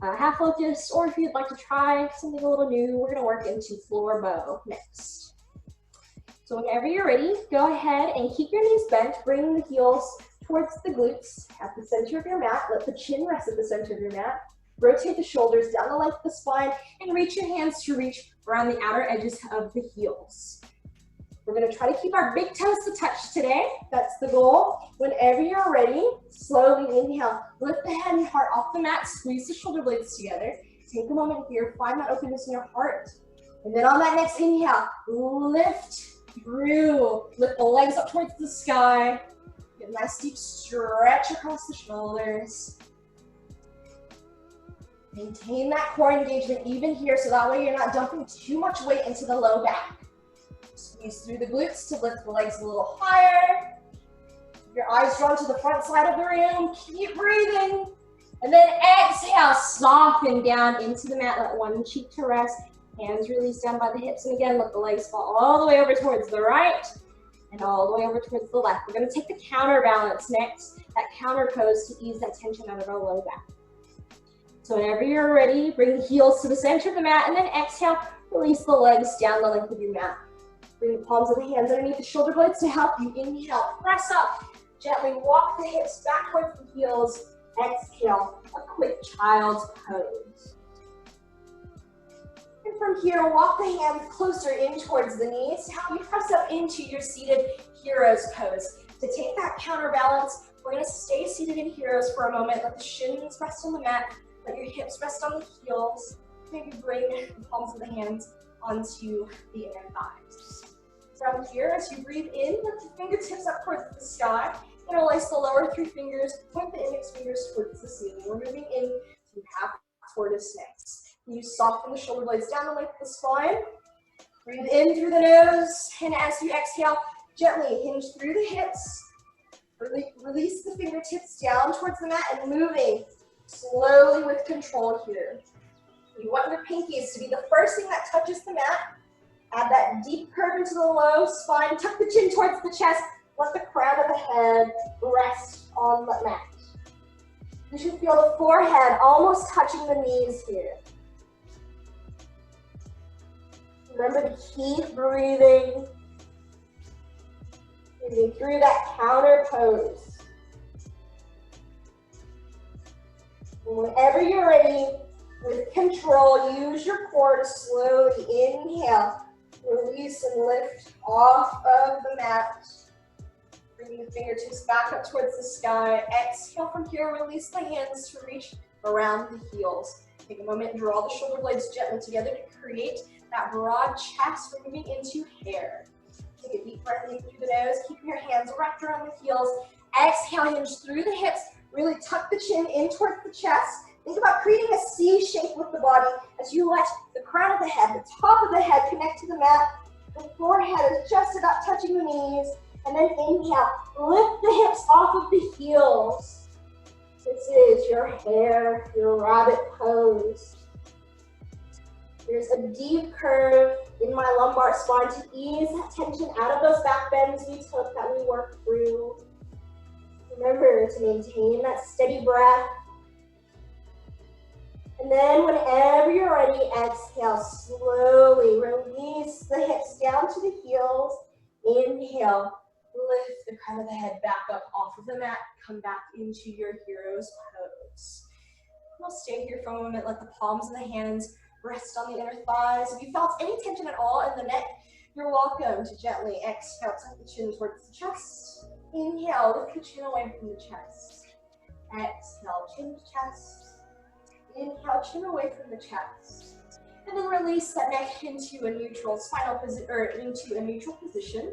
half locust, or if you'd like to try something a little new, we're gonna work into floor bow next. So whenever you're ready, go ahead and keep your knees bent, bring the heels towards the glutes at the center of your mat. Let the chin rest at the center of your mat. Rotate the shoulders down the length of the spine and reach your hands to reach around the outer edges of the heels. We're gonna try to keep our big toes to touch today. That's the goal. Whenever you're ready, slowly inhale. Lift the head and heart off the mat. Squeeze the shoulder blades together. Take a moment here. Find that openness in your heart. And then on that next inhale, lift through. Lift the legs up towards the sky. Get a nice deep stretch across the shoulders. Maintain that core engagement even here, so that way you're not dumping too much weight into the low back. Squeeze through the glutes to lift the legs a little higher. Your eyes drawn to the front side of the room. Keep breathing. And then exhale, soften down into the mat. Let one cheek to rest. Hands release down by the hips. And again, let the legs fall all the way over towards the right and all the way over towards the left. We're going to take the counterbalance next, that counter pose to ease that tension out of our low back. So whenever you're ready, bring the heels to the center of the mat and then exhale, release the legs down the length of your mat. Bring the palms of the hands underneath the shoulder blades to help you. Inhale, press up. Gently walk the hips back towards the heels. Exhale, a quick child's pose. And from here, walk the hands closer in towards the knees to help you press up into your seated heroes pose. To take that counterbalance, we're going to stay seated in heroes for a moment. Let the shins rest on the mat. Let your hips rest on the heels. Maybe bring the palms of the hands onto the inner thighs. From here, as you breathe in, lift the fingertips up towards the sky. Interlace the lower three fingers, point the index fingers towards the ceiling. We're moving in to half tortoise next. You soften the shoulder blades down the length of the spine. Breathe in through the nose, and as you exhale, gently hinge through the hips. Release the fingertips down towards the mat and moving slowly with control here. You want your pinkies to be the first thing that touches the mat. Add that deep curve into the low spine. Tuck the chin towards the chest. Let the crown of the head rest on the mat. You should feel the forehead almost touching the knees here. Remember to keep breathing. Breathing through that counter pose. And whenever you're ready, with control, use your core to slowly inhale, release and lift off of the mat. Bring the fingertips back up towards the sky. Exhale from here, release the hands to reach around the heels. Take a moment and draw the shoulder blades gently together to create that broad chest. We're moving into hare. Take a deep breath in through the nose, keep your hands wrapped around the heels. Exhale, hinge through the hips, really tuck the chin in towards the chest. Think about creating a C shape with the body as you let the crown of the head, the top of the head connect to the mat. The forehead is just about touching the knees. And then inhale, lift the hips off of the heels. This is your hare, your rabbit pose. There's a deep curve in my lumbar spine to ease that tension out of those back bends we took that we worked through. Remember to maintain that steady breath. And then whenever you're ready, exhale, slowly release the hips down to the heels. Inhale, lift the crown of the head back up off of the mat, come back into your hero's pose. We'll stay here for a moment, let the palms of the hands rest on the inner thighs. If you felt any tension at all in the neck, you're welcome to gently exhale, tuck the chin towards the chest. Inhale, lift the chin away from the chest. Exhale, chin to chest. Inhale, chin away from the chest. And then release that neck into a neutral spinal position, or into a neutral position.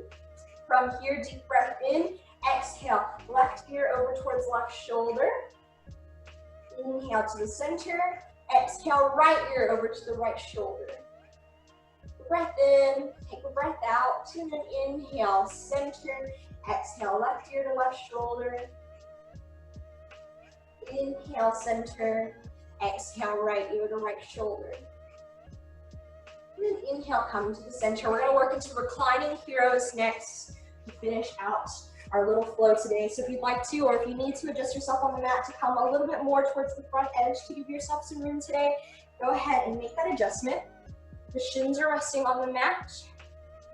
From here, deep breath in. Exhale, left ear over towards left shoulder. Inhale to the center. Exhale, right ear over to the right shoulder. Breath in, take a breath out, and then inhale, center. Exhale, left ear to left shoulder. Inhale, center. Exhale, right ear to right shoulder. And then inhale, come to the center. We're going to work into Reclining Heroes next to finish out our little flow today. So if you'd like to, or if you need to adjust yourself on the mat to come a little bit more towards the front edge to give yourself some room today, go ahead and make that adjustment. The shins are resting on the mat.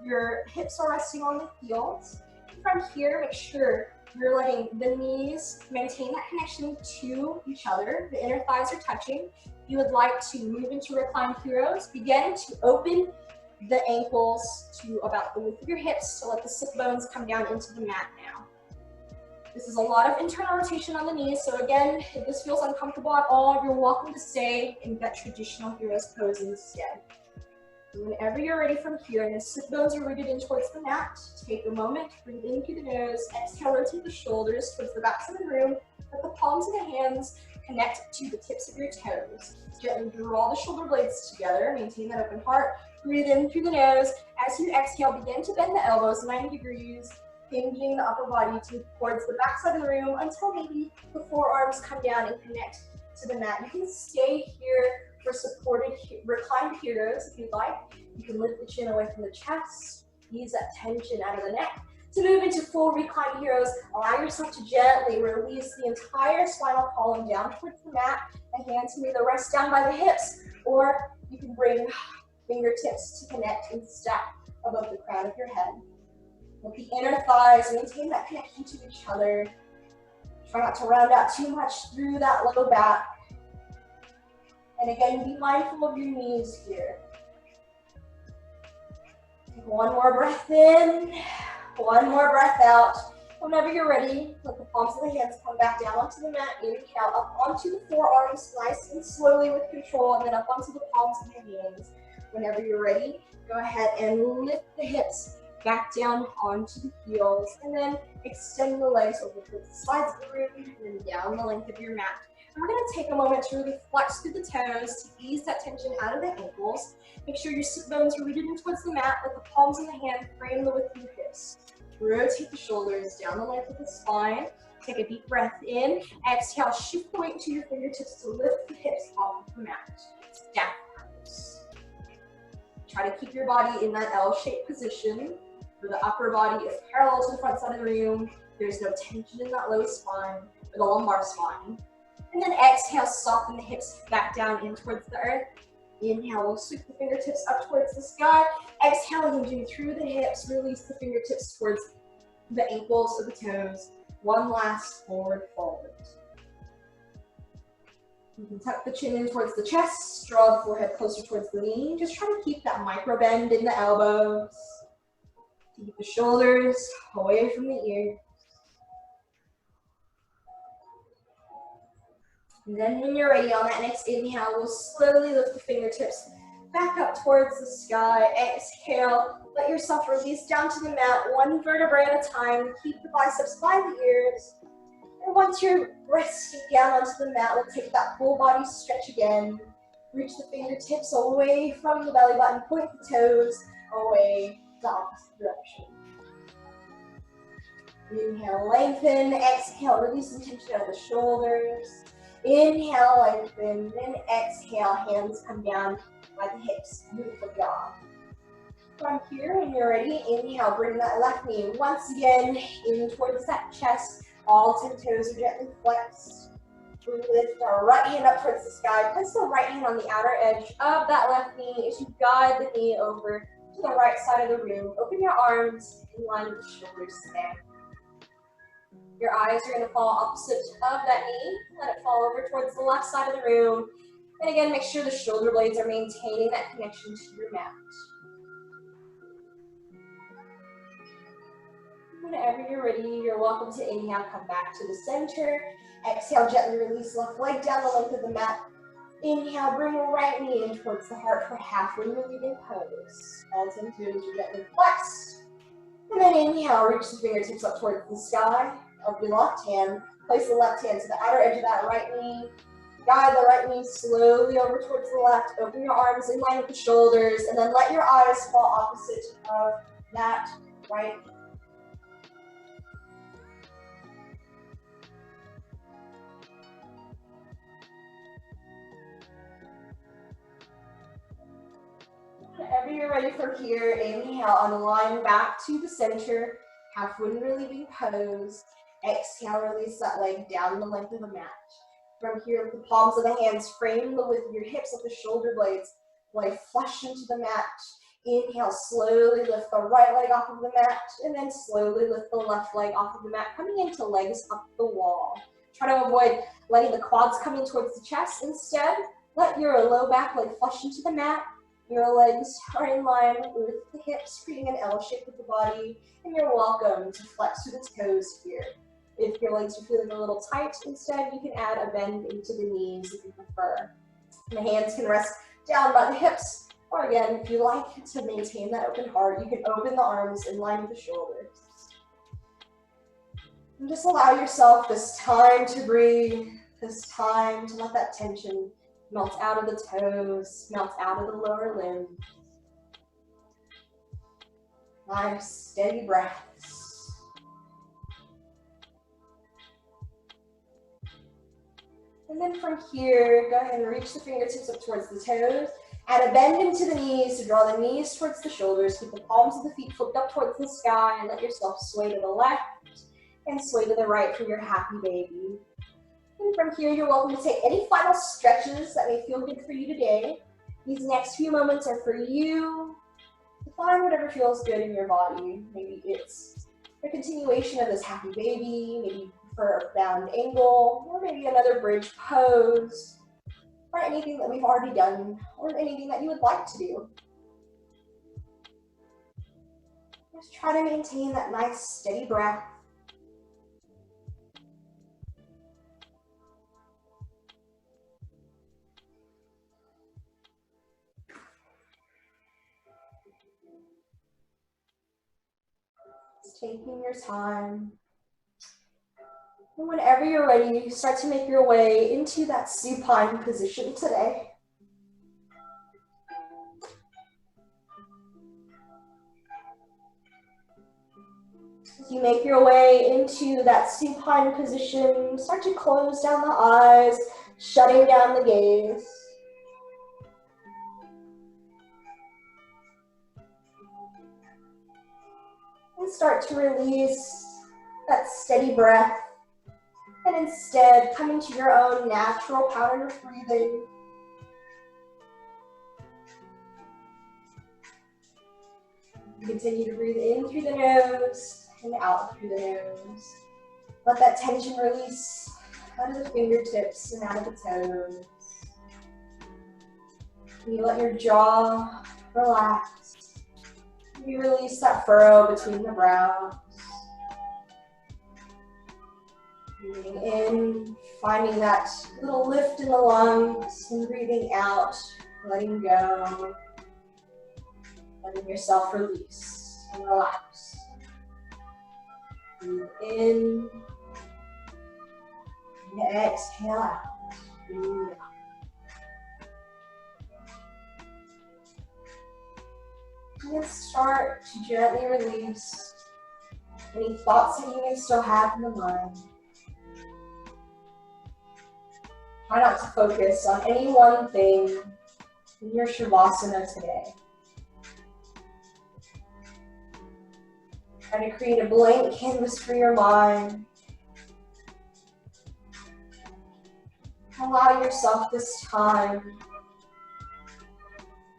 Your hips are resting on the heels. From here, make sure you're letting the knees maintain that connection to each other. The inner thighs are touching. If you would like to move into Reclined Heroes, begin to open the ankles to about the width of your hips, so let the sit bones come down into the mat now. This is a lot of internal rotation on the knees, so again, if this feels uncomfortable at all, you're welcome to stay in that traditional Heroes pose instead. And whenever you're ready from here, and the sit bones are rooted in towards the mat, take a moment, breathe in through the nose, exhale, rotate the shoulders towards the backs of the room, let the palms of the hands connect to the tips of your toes. Gently draw the shoulder blades together, maintain that open heart, breathe in through the nose. As you exhale, begin to bend the elbows 90 degrees, hinging the upper body towards the back side of the room until maybe the forearms come down and connect to the mat. You can stay here for supported Reclined Heroes if you'd like. You can lift the chin away from the chest, ease that tension out of the neck. To move into full Reclined Heroes, allow yourself to gently release the entire spinal column down towards the mat. The hands can either rest down by the hips, or you can bring fingertips to connect and stack above the crown of your head. With the inner thighs, maintain that connection to each other. Try not to round out too much through that low back. And again, be mindful of your knees here. Take one more breath in, one more breath out. Whenever you're ready, let the palms of the hands come back down onto the mat. Inhale, up onto the forearms, nice and slowly with control, and then up onto the palms of the hands. Whenever you're ready, go ahead and lift the hips back down onto the heels, and then extend the legs over towards the sides of the room, and then down the length of your mat. And we're going to take a moment to really flex through the toes to ease that tension out of the ankles. Make sure your sit bones are rooted in towards the mat, let the palms of the hand frame the width of your hips. Rotate the shoulders down the length of the spine. Take a deep breath in. Exhale, shift the weight to your fingertips to lift the hips off of the mat. Stack pose. Try to keep your body in that L-shaped position where the upper body is parallel to the front side of the room. There's no tension in that low spine or the lumbar spine. And then exhale, soften the hips back down in towards the earth. Inhale, we'll sweep the fingertips up towards the sky. Exhale, hinging through the hips, release the fingertips towards the ankles or the toes. One last forward fold. You can tuck the chin in towards the chest, draw the forehead closer towards the knee. Just try to keep that micro bend in the elbows. Keep the shoulders away from the ears. And then when you're ready on that next inhale, we'll slowly lift the fingertips back up towards the sky. Exhale, let yourself release down to the mat, one vertebrae at a time. Keep the biceps by the ears. And once you're resting down onto the mat, we'll take that full body stretch again. Reach the fingertips away from the belly button, point the toes away the opposite direction. Inhale, lengthen. Exhale, release some tension out of the shoulders. Inhale, lengthen. Then exhale, hands come down by the hips. Beautiful job. From here, when you're ready, inhale, bring that left knee once again in towards that chest. All 10 toes are gently flexed. Lift our right hand up towards the sky. Place the right hand on the outer edge of that left knee as you guide the knee over to the right side of the room. Open your arms in line with the shoulders today. Your eyes are going to fall opposite of that knee. Let it fall over towards the left side of the room. And again, make sure the shoulder blades are maintaining that connection to your mat. Whenever you're ready, you're welcome to inhale, come back to the center. Exhale, gently release left leg down the length of the mat. Inhale, bring right knee in towards the heart for halfway moving pose. All 10 toes are gently flexed. And then inhale, reach the fingertips up towards the sky. Of your left hand, place the left hand to the outer edge of that right knee. Guide the right knee slowly over towards the left. Open your arms in line with the shoulders, and then let your eyes fall opposite of that right knee. Whenever you're ready from here, inhale on the line back to the center. Halfway relieving pose. Exhale, release that leg down the length of the mat. From here, with the palms of the hands frame the width of your hips at the shoulder blades. Lie flush into the mat. Inhale, slowly lift the right leg off of the mat, and then slowly lift the left leg off of the mat, coming into legs up the wall. Try to avoid letting the quads come in towards the chest. Instead, let your low back leg flush into the mat. Your legs are in line with the hips, creating an L shape with the body, and you're welcome to flex through the toes here. If your legs are feeling a little tight, instead you can add a bend into the knees if you prefer. The hands can rest down by the hips, or again, if you like to maintain that open heart, you can open the arms in line with the shoulders. And just allow yourself this time to breathe, this time to let that tension melt out of the toes, melt out of the lower limb. Nice, steady breaths. And then from here, go ahead and reach the fingertips up towards the toes. Add a bend into the knees to draw the knees towards the shoulders. Keep the palms of the feet flipped up towards the sky and let yourself sway to the left and sway to the right for your happy baby. And from here, you're welcome to take any final stretches that may feel good for you today. These next few moments are for you to find whatever feels good in your body. Maybe it's a continuation of this happy baby, maybe you prefer a bound angle, or maybe another bridge pose, or anything that we've already done, or anything that you would like to do. Just try to maintain that nice, steady breath. Taking your time. And whenever you're ready, you start to make your way into that supine position today. As you make your way into that supine position, start to close down the eyes, shutting down the gaze. And start to release that steady breath, and instead come into your own natural pattern of breathing. Continue to breathe in through the nose and out through the nose. Let that tension release out of the fingertips and out of the toes. You let your jaw relax. You release that furrow between the brows. Breathing in, finding that little lift in the lungs, and breathing out, letting go, letting yourself release and relax. Breathe in, and exhale out. Breathe out. And then start to gently release Any thoughts that you may still have in the mind. Try not to focus on any one thing in your Shavasana today. Try to create a blank canvas for your mind. Allow yourself this time.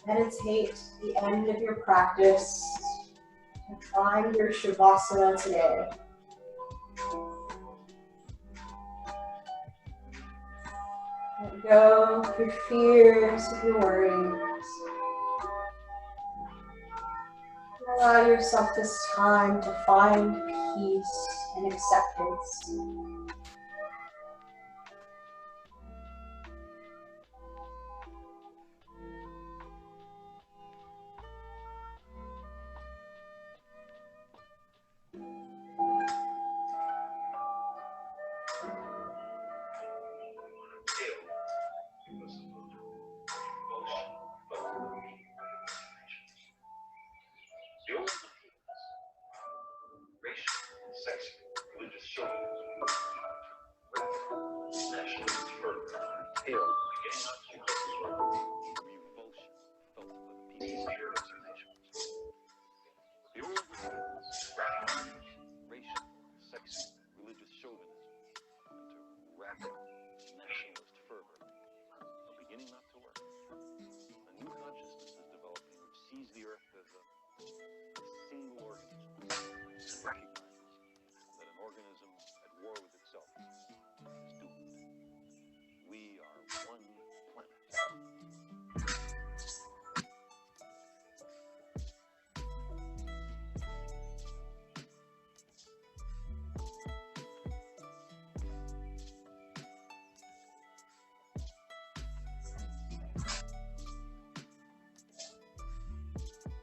Meditate at the end of your practice to find your Shavasana today. Let go of your fears, of your worries. Allow yourself this time to find peace and acceptance.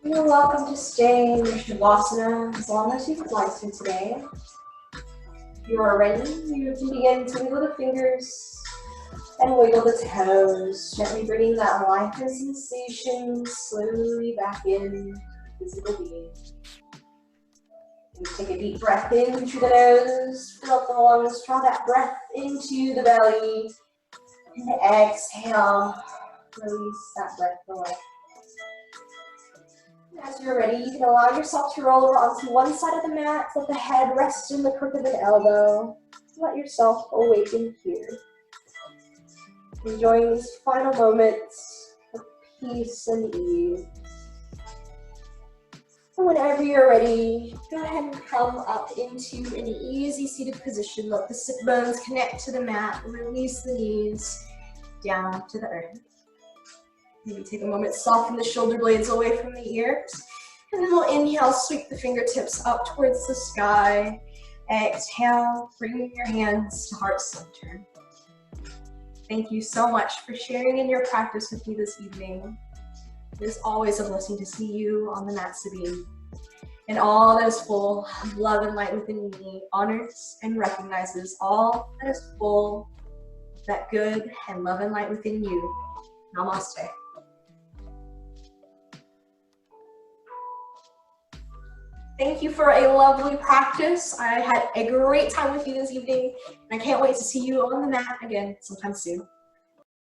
You're welcome to stay in your Shavasana as long as you would like to today. If you are ready, you can begin to wiggle the fingers and wiggle the toes, gently bringing that life and sensation slowly back in physical being. You take a deep breath in through the nose, fill up the lungs, draw that breath into the belly, and exhale, release that breath away. As you're ready, you can allow yourself to roll over onto one side of the mat, let the head rest in the crook of an elbow. Let yourself awaken here. Enjoying these final moments of peace and ease. And whenever you're ready, go ahead and come up into an easy seated position. Let the sit bones connect to the mat. Release the knees down to the earth. Maybe take a moment, soften the shoulder blades away from the ears. And then we'll inhale, sweep the fingertips up towards the sky. Exhale, bringing your hands to heart center. Thank you so much for sharing in your practice with me this evening. It is always a blessing to see you on the mat, Sabine. And all that is full of love and light within me honors and recognizes all that is full of that good and love and light within you. Namaste. Thank you for a lovely practice. I had a great time with you this evening, and I can't wait to see you on the mat again sometime soon.